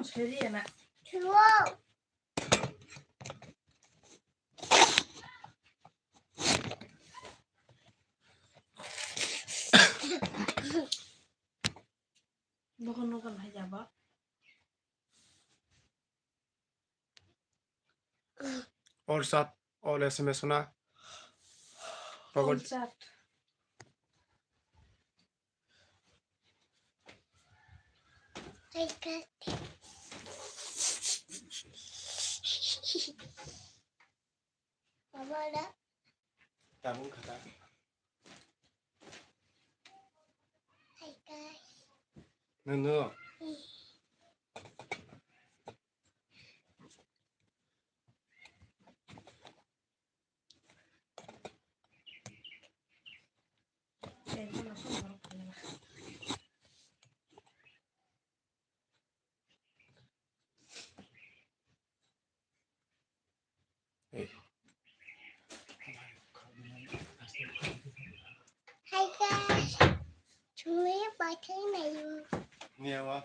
Serena. Chuo. Nukan aja, Pak. और साथ और एसएमएस सुना All chat. Hey guys. Mama ada. tabung kata Hey guys. no Hey guys. Chúng mình bài thế này rồi. nghe quá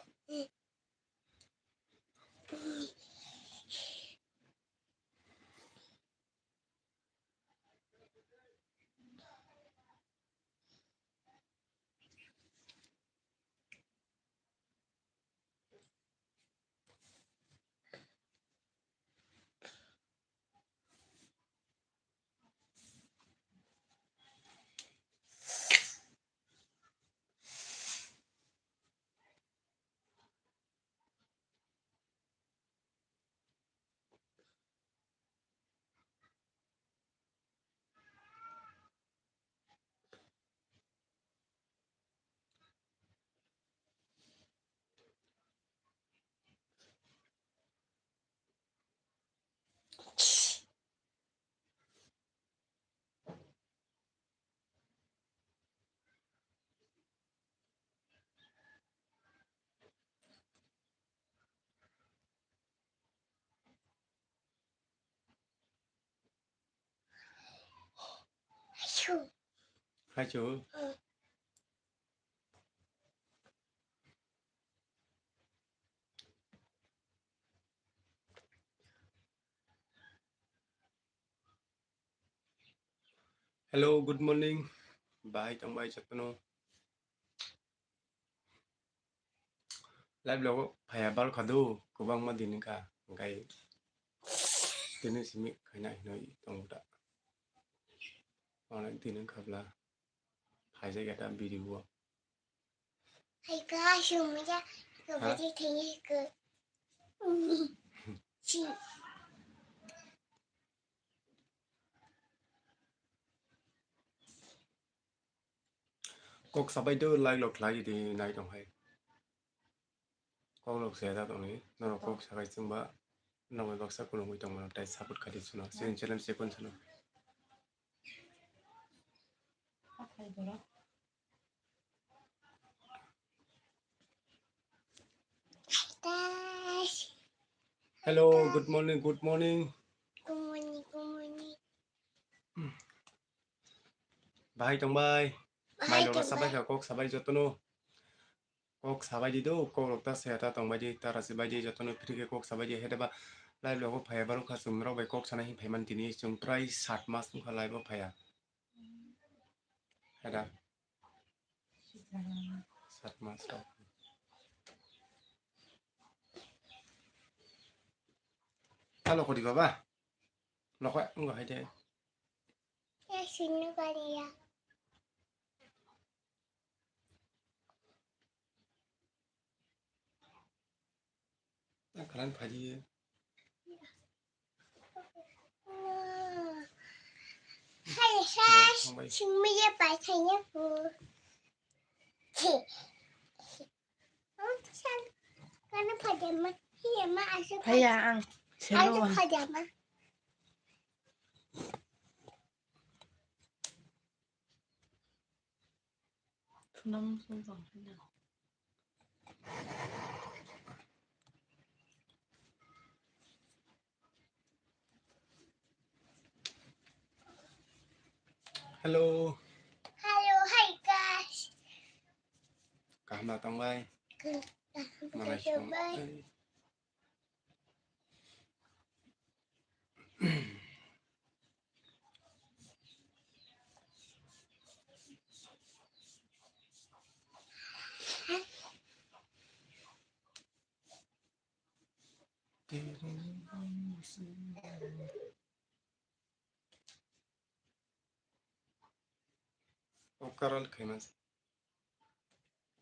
Chú. hai chữ hello good morning bye trong bay chắc nó live lo phải bảo khadu của bang mà din cả cái tin simi cái này nói trong đó online tin khắp là phải dạy cái video Hey guys, chúng mình ra. Rồi phải đi thấy như cơ. Chị. cuộc sắp tới lại lọc lại thì này trong hay cuộc lọc sẽ ra trong này nó cuộc sắp tới chung ba nó mới bác sắc của người trong mà đại sắp được cái gì nó xin challenge sẽ còn sao Guys. hello good morning Good morning, good morning. bye trong bay Bye, mai lo trong sắp tới cuộc sắp tới cho tôi nó cuộc sắp tới đâu cuộc lọc ta sẽ ta trong bay đi ta ra sẽ bay đi cho tôi nó phía cái cuộc sắp tới hết đấy ba lại lo có phải bảo khá sum rồi bay cuộc sana hi phải mình tin ý chung try 7 mas cũng khai lại bảo phải à hết đấy 7 mas đâu alo có đi vào ba lo khỏe không có hay thế Em xin nó qua đi à. khả năng phải đi Hay guys, chúng mình ra bài thấy nhé cô. Sao nó phải điểm mà hiện mà anh sẽ phải Hayaan. anh Hello. sẽ phải điểm mà. Năm không vòng thế nào. hello Hello, hi guys. cảm ơn tông bay mà này Bye. Ocaral famous.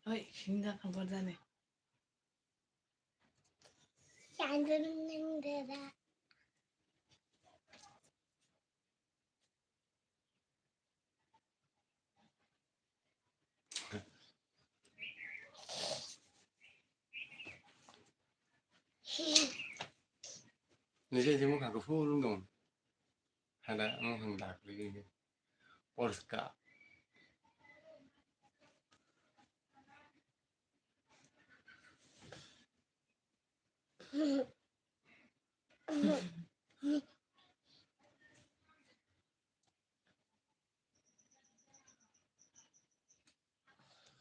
Oi, şimdi kabarda ne? Sandalında. Nếu như chúng hàng phu luôn rồi, hay là ông hàng đặc đi Polska.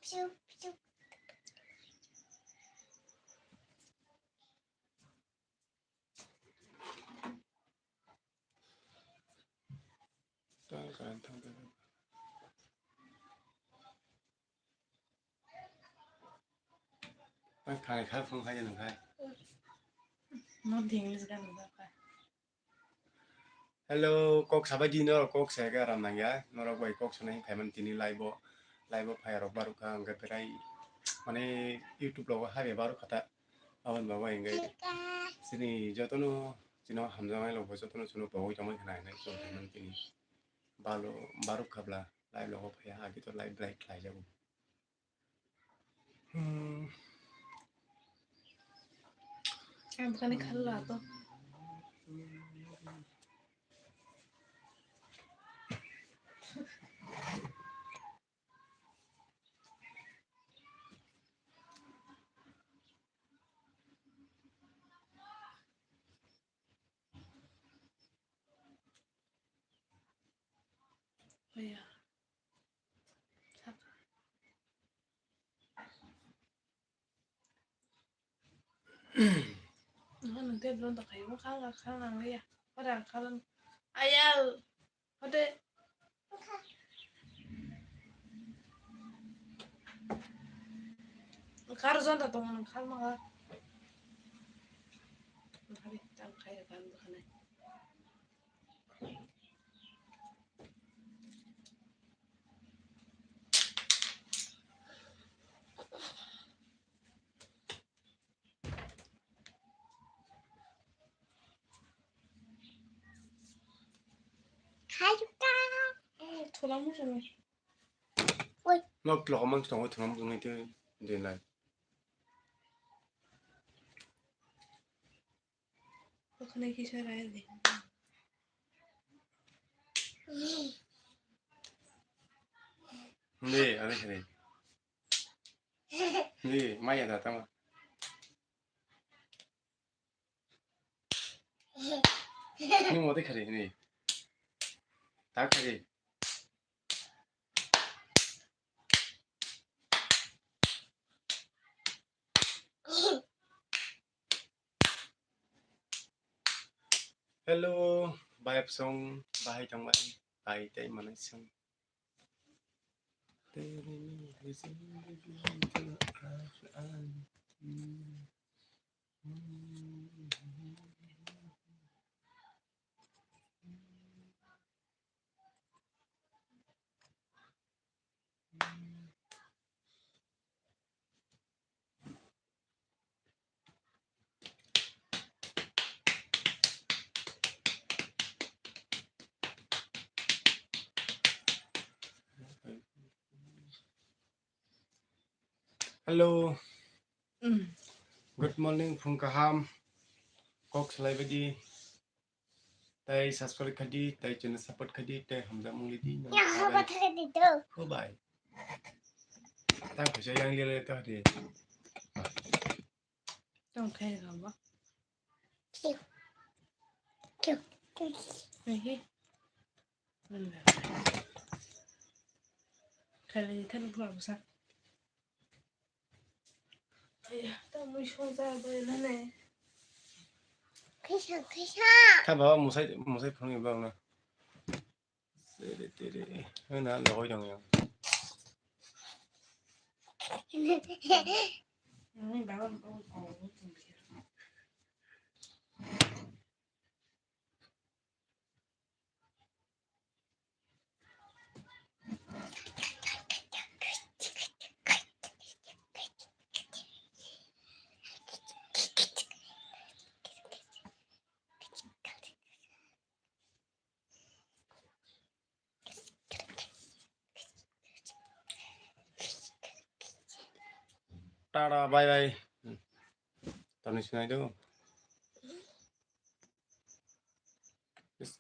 Şup şup. Khai khai phương khai nhân khai. Nó tiếng lên cái nó phải. Hello, kok sahabat dino, kok saya ke ramang ya. Nora boy kok sunai payment tini live fire baru ka angga perai. Mane YouTube lo hai baru kata awan bawa enggak. Sini jatuh sino hamzah lo bos jatuh sino bawa jaman kena naik so payment tini. Baru kabla live lo fire agi to live like lai jago. Em bukan kalah tuh. Oh ya. Nó nanti belum tak kayu kalang ya. Pada kalang ayal. Pada karzon tak tong kal maka. Hari tak kayu kan bukan. Hayuka. Tulang musuh. Nó lo mang tong itu nam tong itu dia lai. Bukan lagi saya ini. Nih, ada sini. Nih, Maya datang. Ini mau deh kali ini. Tak kali. Hello, bài song, bài trong bài tay mà nói xong. Hello, good morning from Kaham. Kok selai bagi. Tay subscribe kadi, tay channel support kadi, tay hamzah menglidi. Ya, apa tadi itu? Oh bye. Tay phải cho yang lihat itu hadi. Tong kayu kan ba? Kiu. Kiu. Nih. Benar. Kali kan buat besar. Ayah, tak mau show saya boleh nih. Khá bảo một sai phong nghiệp vâng nè. Để hơn là lỗi đồng nhau. bảo anh ổn Ta bye bye. Tao nói chuyện này đâu. This